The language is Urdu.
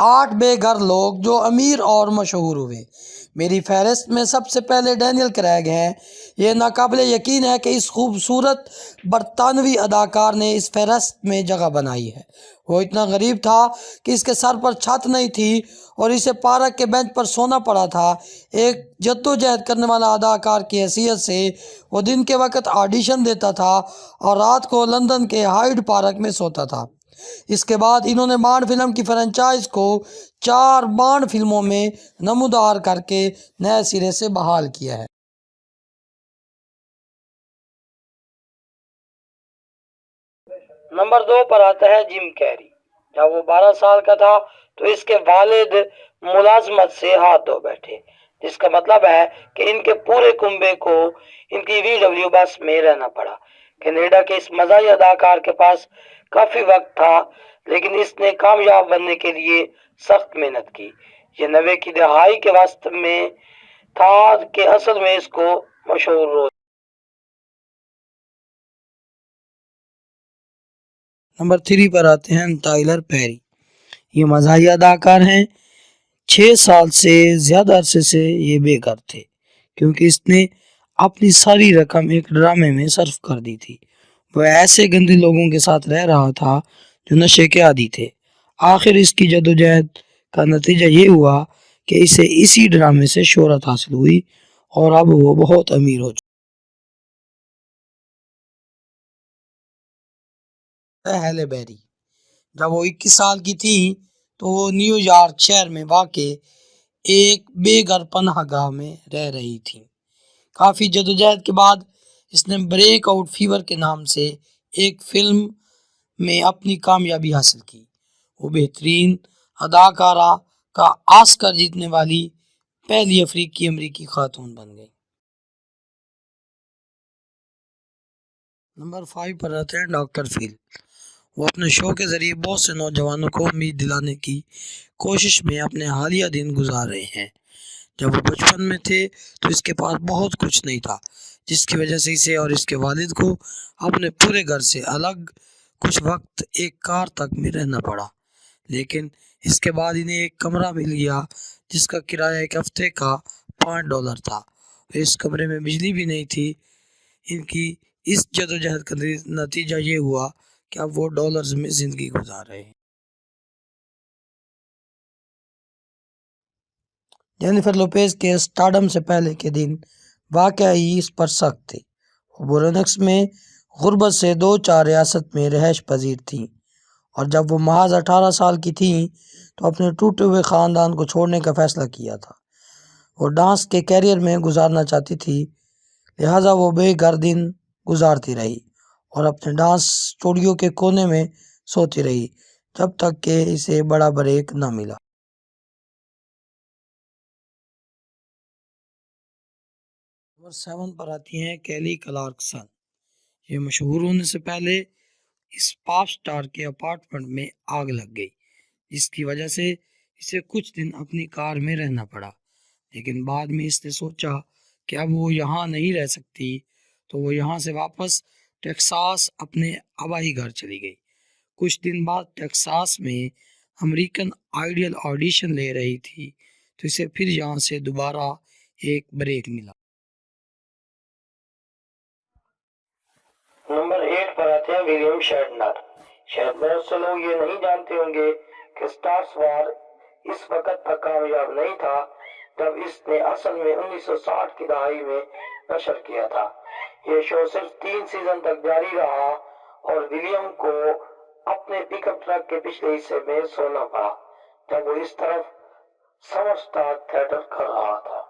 8 بے گھر لوگ جو امیر اور مشہور ہوئے۔ میری فہرست میں سب سے پہلے ڈینیل کریگ ہیں۔ یہ ناقابل یقین ہے کہ اس خوبصورت برطانوی اداکار نے اس فہرست میں جگہ بنائی ہے۔ وہ اتنا غریب تھا کہ اس کے سر پر چھت نہیں تھی اور اسے پارک کے بینچ پر سونا پڑا تھا۔ ایک جدوجہد کرنے والا اداکار کی حیثیت سے وہ دن کے وقت آڈیشن دیتا تھا اور رات کو لندن کے ہائیڈ پارک میں سوتا تھا۔ اس کے بعد انہوں نے بانڈ فلم کی فرنچائز کو 4 بانڈ فلموں میں نمودار کر کے نئے سرے سے بحال کیا ہے۔ نمبر 2 پر آتا ہے جم کیری۔ جب وہ 12 سال کا تھا تو اس کے والد ملازمت سے ہاتھ دھو بیٹھے، جس کا مطلب ہے کہ ان کے پورے کنبے کو ان کی VW بس میں رہنا پڑا۔ کینیڈا کے اس مزاحیہ اداکار کے پاس کافی وقت تھا، لیکن اس نے کامیاب بننے کے لیے سخت محنت کی۔ یہ 90 کی دہائی کے وسط میں تھا کہ اصل میں اس کو مشہور روز۔ نمبر 3 پر آتے ہیں ٹائلر پیری۔ یہ مزاحیہ اداکار ہیں۔ 6 سال سے زیادہ عرصے سے یہ بے گھر تھے کیونکہ اس نے اپنی ساری رقم ایک ڈرامے میں صرف کر دی تھی۔ وہ ایسے گندے لوگوں کے ساتھ رہ رہا تھا جو نشے کے عادی تھے۔ آخر اس کی جدوجہد کا نتیجہ یہ ہوا کہ اسے اسی ڈرامے سے شہرت حاصل ہوئی اور اب وہ بہت امیر ہو چکا ہے۔ ہیلے بیری۔ جب وہ 21 سال کی تھی تو وہ نیو یارک شہر میں واقع ایک بے گھر پناہ گاہ میں رہ رہی تھی۔ کافی جدوجہد کے بعد اس نے بریک آؤٹ فیور کے نام سے ایک فلم میں اپنی کامیابی حاصل کی۔ وہ بہترین اداکارہ کا آسکر جیتنے والی پہلی افریقی امریکی خاتون بن گئی۔ نمبر 5 پر آتے ہیں ڈاکٹر فیل۔ وہ اپنے شو کے ذریعے بہت سے نوجوانوں کو امید دلانے کی کوشش میں اپنے حالیہ دن گزار رہے ہیں۔ جب وہ بچپن میں تھے تو اس کے پاس بہت کچھ نہیں تھا، جس کی وجہ سے اسے اور اس کے والد کو اپنے پورے گھر سے الگ کچھ وقت ایک کار تک میں رہنا پڑا۔ لیکن اس کے بعد انہیں ایک کمرہ مل گیا جس کا کرایہ ایک ہفتے کا $5 تھا اور اس کمرے میں بجلی بھی نہیں تھی۔ ان کی اس جدوجہد کا نتیجہ یہ ہوا کہ اب وہ ڈالرز میں زندگی گزار رہے ہیں۔ جینیفر لوپیز کے اسٹارڈم سے پہلے کے دن واقعی اس پر سخت تھے۔ وہ برونکس میں غربت سے 2-4 ریاست میں رہائش پذیر تھیں اور جب وہ محض 18 سال کی تھیں تو اپنے ٹوٹے ہوئے خاندان کو چھوڑنے کا فیصلہ کیا تھا۔ وہ ڈانس کے کیریئر میں گزارنا چاہتی تھی، لہٰذا وہ بے گھر دن گزارتی رہی اور اپنے ڈانس اسٹوڈیو کے کونے میں سوتی رہی جب تک کہ اسے بڑا بریک نہ ملا۔ نمبر 7 پر آتی ہیں کیلی کلارکسن۔ یہ مشہور ہونے سے پہلے اس پاپ سٹار کے اپارٹمنٹ میں آگ لگ گئی، جس کی وجہ سے اسے کچھ دن اپنی کار میں رہنا پڑا۔ لیکن بعد میں اس نے سوچا کہ اب وہ یہاں نہیں رہ سکتی تو وہ یہاں سے واپس ٹیکساس اپنے آبائی گھر چلی گئی۔ کچھ دن بعد ٹیکساس میں امریکن آئیڈل آڈیشن لے رہی تھی تو اسے پھر یہاں سے دوبارہ ایک بریک ملا۔ نمبر 8 پر آتے ہیں ولیم شیٹنر۔ شاید بہت سے لوگ یہ نہیں جانتے ہوں گے کہ اسٹارز وار اس وقت تک کامیاب نہیں تھا جب اس نے اصل میں 1960 کی دہائی میں نشر کیا تھا۔ یہ شو صرف 3 سیزن تک جاری رہا اور ولیم کو اپنے پک اپ ٹرک کے پچھلے حصے میں سونا پڑا جب وہ اس طرف سمر اسٹار تھیٹر کر رہا تھا۔